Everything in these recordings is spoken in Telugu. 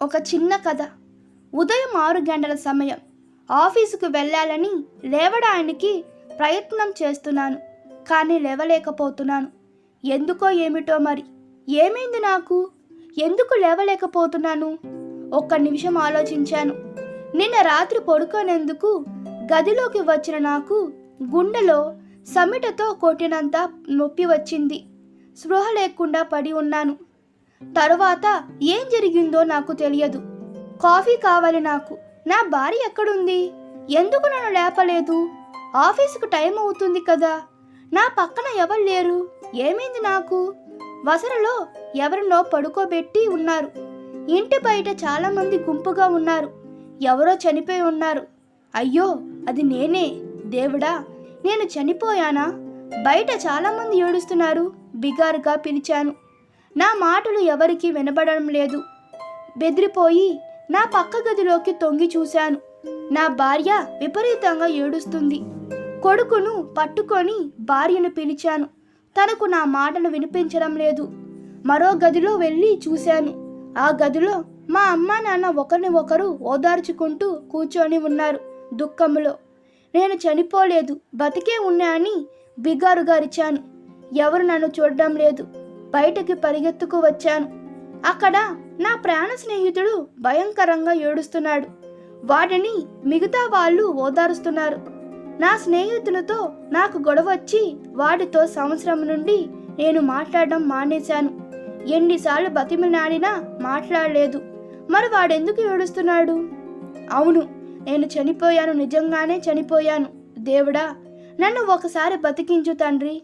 ఒక చిన్న కథ. ఉదయం 6 గంటల సమయం. ఆఫీసుకు వెళ్ళాలని లేవడానికి ప్రయత్నం చేస్తున్నాను, కానీ లేవలేకపోతున్నాను. ఎందుకో ఏమిటో మరి. ఏమైంది నాకు? ఎందుకు లేవలేకపోతున్నాను? ఒక్క నిమిషం ఆలోచించాను. నిన్న రాత్రి పడుకోనేందుకు గదిలోకి వచ్చిన నాకు గుండెలో సమిటతో కొట్టినంత నొప్పి వచ్చింది. స్పృహ లేకుండా పడి ఉన్నాను. తరువాత ఏం జరిగిందో నాకు తెలియదు. కాఫీ కావాలి నాకు. నా భార్య ఎక్కడుంది? ఎందుకు నన్ను లేపలేదు? ఆఫీసుకు టైం అవుతుంది కదా. నా పక్కన ఎవరు లేరు. ఏమైంది నాకు? వసరలో ఎవరినో పడుకోబెట్టి ఉన్నారు. ఇంటి బయట చాలామంది గుంపుగా ఉన్నారు. ఎవరో చనిపోయి ఉన్నారు. అయ్యో, అది నేనే. దేవుడా, నేను చనిపోయానా? బయట చాలామంది ఏడుస్తున్నారు. బిగారుగా పిలిచాను. నా మాటలు ఎవరికీ వినబడడం లేదు. బెదిరిపోయి నా పక్క గదిలోకి తొంగి చూశాను. నా భార్య విపరీతంగా ఏడుస్తుంది. కొడుకును పట్టుకొని భార్యను పిలిచాను. తనకు నా మాటలు వినిపించడం లేదు. మరో గదిలో వెళ్ళి చూశాను. ఆ గదిలో మా అమ్మ నాన్న ఒకరిని ఒకరు ఓదార్చుకుంటూ కూర్చొని ఉన్నారు దుఃఖంలో. నేను చనిపోలేదు, బతికే ఉన్నా అని బిగారుగా అరిచాను. ఎవరు నన్ను చూడడం లేదు. బయటకి పరిగెత్తుకు వచ్చాను. అక్కడ నా ప్రాణ స్నేహితుడు భయంకరంగా ఏడుస్తున్నాడు. వాడిని మిగతా వాళ్ళు ఓదారుస్తున్నారు. నా స్నేహితునితో నాకు గొడవ వచ్చి వాడితో సంవత్సరం నుండి నేను మాట్లాడడం మానేశాను. ఎన్నిసార్లు బతిమిలాడినా మాట్లాడలేదు. మరి వాడెందుకు ఏడుస్తున్నాడు? అవును, నేను చనిపోయాను, నిజంగానే చనిపోయాను. దేవుడా, నన్ను ఒకసారి బతికించు తండ్రి.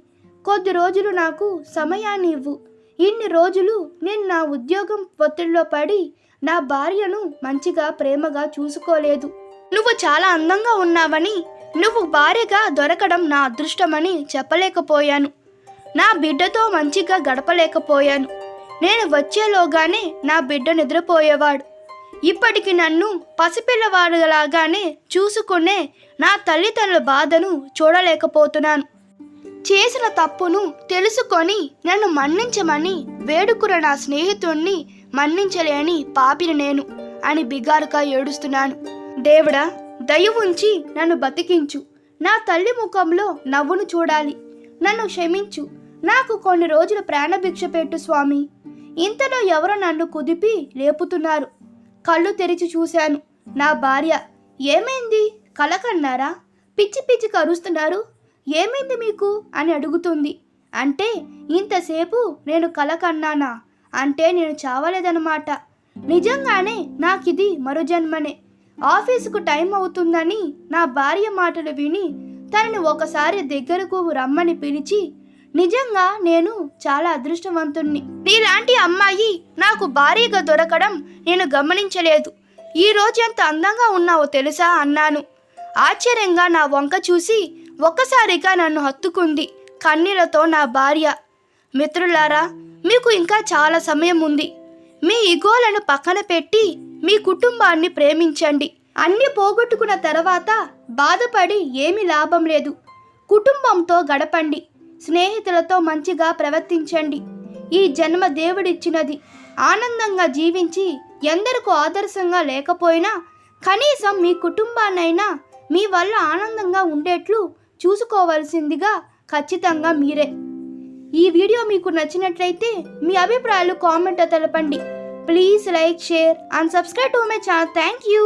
కొద్ది రోజులు నాకు సమయాన్ని ఇవ్వు. ఇన్ని రోజులు నేను నా ఉద్యోగం ఒత్తిడిలో పడి నా భార్యను మంచిగా ప్రేమగా చూసుకోలేదు. నువ్వు చాలా అందంగా ఉన్నావని, నువ్వు భార్యగా దొరకడం నా అదృష్టమని చెప్పలేకపోయాను. నా బిడ్డతో మంచిగా గడపలేకపోయాను. నేను వచ్చేలోగానే నా బిడ్డ నిద్రపోయేవాడు. ఇప్పటికి నన్ను పసిపిల్లవాడిలాగానే చూసుకునే నా తల్లిదండ్రుల బాధను చూడలేకపోతున్నాను. చేసిన తప్పును తెలుసుకొని నన్ను మన్నించమని వేడుకున్న నా స్నేహితుణ్ణి మన్నించలేని పాపిని నేను అని బిగారుగా ఏడుస్తున్నాను. దేవుడా, దయ ఉంచి నన్ను బతికించు. నా తల్లి ముఖంలో నవ్వును చూడాలి. నన్ను క్షమించు. నాకు కొన్ని రోజులు ప్రాణభిక్ష పెట్టు స్వామి. ఇంతలో ఎవరో నన్ను కుదిపి లేపుతున్నారు. కళ్ళు తెరిచి చూశాను. నా భార్య. ఏమైంది? కలకన్నారా? పిచ్చి పిచ్చి కరుస్తున్నారు. ఏమైంది మీకు అని అడుగుతుంది. అంటే ఇంతసేపు నేను కలకన్నానా? అంటే నేను చావలేదన్నమాట. నిజంగానే నాకిది మరో జన్మనే. ఆఫీసుకు టైం అవుతుందని నా భార్య మాటలు విని తనని ఒకసారి దగ్గరకు రమ్మని పిలిచి, నిజంగా నేను చాలా అదృష్టవంతుణ్ణి. నీలాంటి అమ్మాయి నాకు భార్యగా దొరకడం నేను గమనించలేదు. ఈ రోజు ఎంత అందంగా ఉన్నావో తెలుసా అన్నాను. ఆశ్చర్యంగా నా వంక చూసి ఒక్కసారిగా నన్ను హత్తుకుంది కన్నీళ్లతో నా భార్య. మిత్రులారా, మీకు ఇంకా చాలా సమయం ఉంది. మీ ఇగోలను పక్కన పెట్టి మీ కుటుంబాన్ని ప్రేమించండి. అన్ని పోగొట్టుకున్న తర్వాత బాధపడి ఏమీ లాభం లేదు. కుటుంబంతో గడపండి. స్నేహితులతో మంచిగా ప్రవర్తించండి. ఈ జన్మ దేవుడిచ్చినది. ఆనందంగా జీవించి ఎందరికీ ఆదర్శంగా లేకపోయినా కనీసం మీ కుటుంబాన్నైనా మీ వల్ల ఆనందంగా ఉండేట్లు చూసుకోవాల్సిందిగా ఖచ్చితంగా మీరే. ఈ వీడియో మీకు నచ్చినట్లయితే మీ అభిప్రాయాలు కామెంట్లో తెలపండి. Please like, share and subscribe to my channel. Thank you.